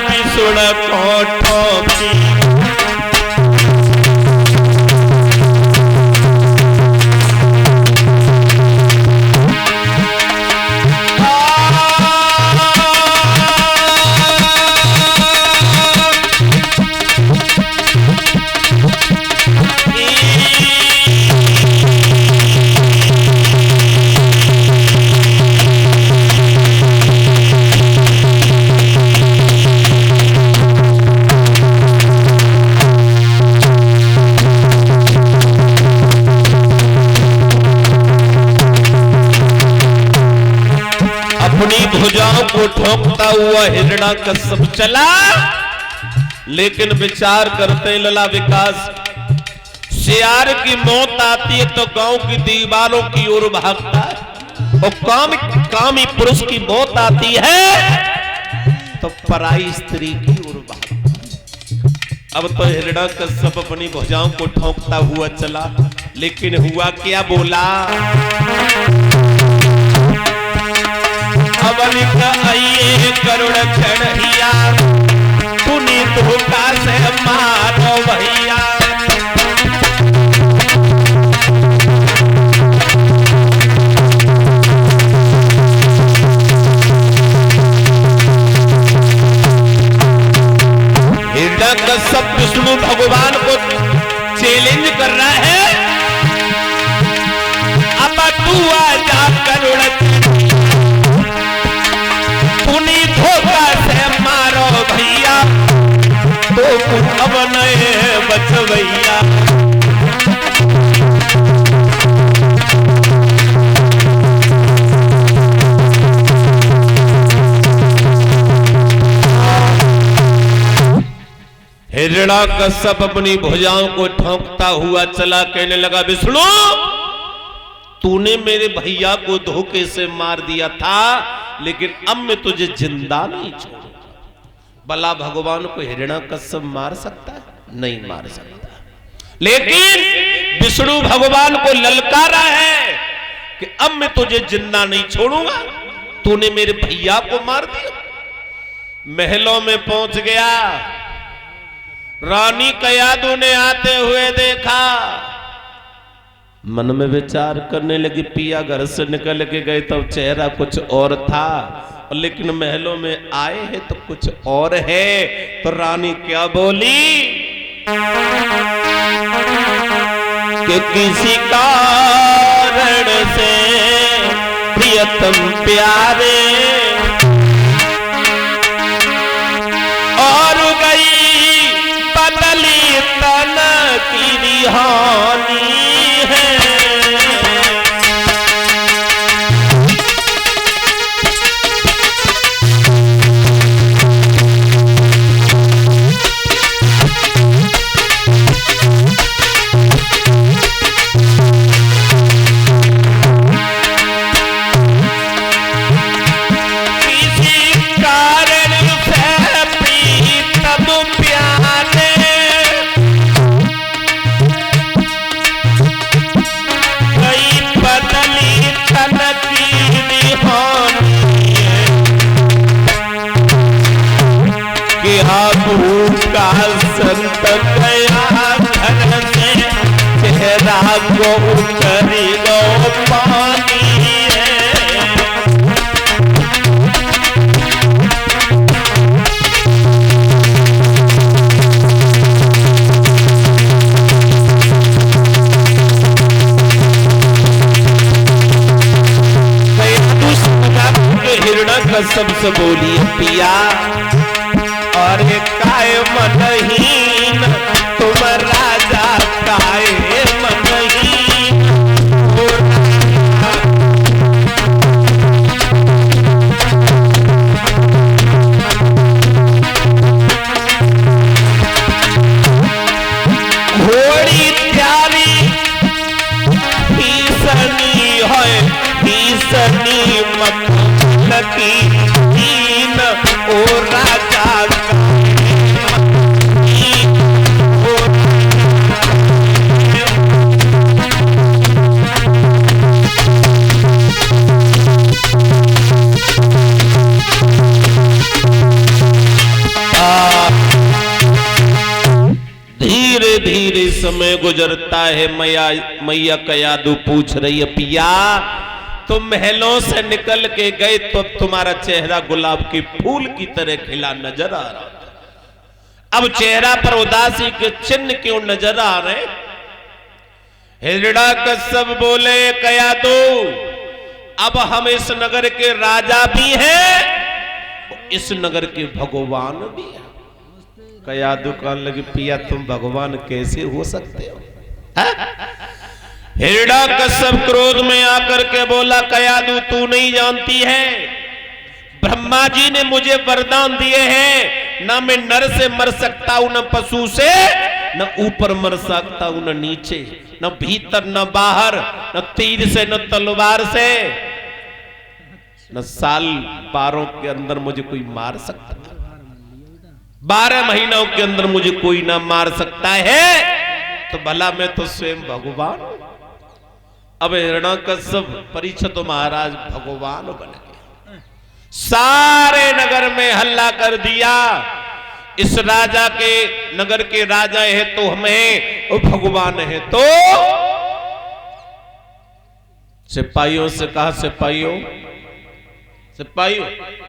बिसुड़ कोठों की भुजाओं को ठोकता हुआ हिरण्याकश्यप चला, लेकिन विचार करते लला विकास शेर की मौत आती है तो गांव की दीवारों की ओर भागता है, और कामी पुरुष की मौत आती है तो पराई स्त्री की ओर भागता है। अब तो हिरण्याकश्यप अपनी भुजाओं को ठोकता हुआ चला, लेकिन हुआ क्या, बोला अवनिक आइए करुण चढ़िया, तूने धोखा से मारो भैया। हिरण्याकश्यप विष्णु भगवान को चैलेंज कर रहा है, अब तू आजा करुण धोखा से मारो भैया, तो अब नए बचवैया। हिरण्याकश्यप अपनी भुजाओं को ठोंकता हुआ चला, कहने लगा विष्णु तूने मेरे भैया को धोखे से मार दिया था, लेकिन अब मैं तुझे जिंदा नहीं छोड़ूंगा। भला भगवान को हिरण्याकश्यप मार सकता है? नहीं मार सकता। लेकिन विष्णु भगवान को ललकारा है कि अब मैं तुझे जिंदा नहीं छोड़ूंगा, तूने मेरे भैया को मार दिया। महलों में पहुंच गया, रानी कयादू ने आते हुए देखा, मन में विचार करने लगी, पिया घर से निकल के गए तब चेहरा कुछ और था, लेकिन महलों में आए हैं तो कुछ और है। तो रानी क्या बोली कि किसी कारण से प्रियतम प्यारे और गई बदली तन की रिहानी है। संत गया घर से चेहरा को उतरी गो पानी हिरण्याकश्यप से बोली पिया और काय मनहीन तुम राजा काय मनहीन घोड़ी प्यारी भीषणी है भीषणी मत की दीन ओ राजा धीरे धीरे समय गुजरता है। मैया कयादू पूछ रही है, पिया तुम महलों से निकल के गए तो तुम्हारा चेहरा गुलाब के फूल की तरह खिला नजर आ रहा, अब चेहरा पर उदासी के चिन्ह क्यों नजर आ रहे? हिरण्यकश्यप बोले, कयादू अब हम इस नगर के राजा भी हैं, इस नगर के भगवान भी हैं। कयादू कहने लगे, पिया तुम भगवान कैसे हो सकते हो? हिरण्यकश्यप क्रोध में आकर के बोला, कयादू तू नहीं जानती है, ब्रह्मा जी ने मुझे वरदान दिए हैं, ना मैं नर से मर सकता हूं, न पशु से, न ऊपर मर सकता हूं, न नीचे, न भीतर न बाहर, न तीर से न तलवार से, न साल पारों के अंदर मुझे कोई मार सकता, 12 महीनों के अंदर मुझे कोई ना मार सकता है, तो भला मैं तो स्वयं भगवान। अब हिरण्यकश्यप परीक्षित महाराज भगवान बन गए, सारे नगर में हल्ला कर दिया, इस राजा के नगर के राजा है तो हमें, और भगवान है तो। सिपाहियों से कहा, सिपाहियों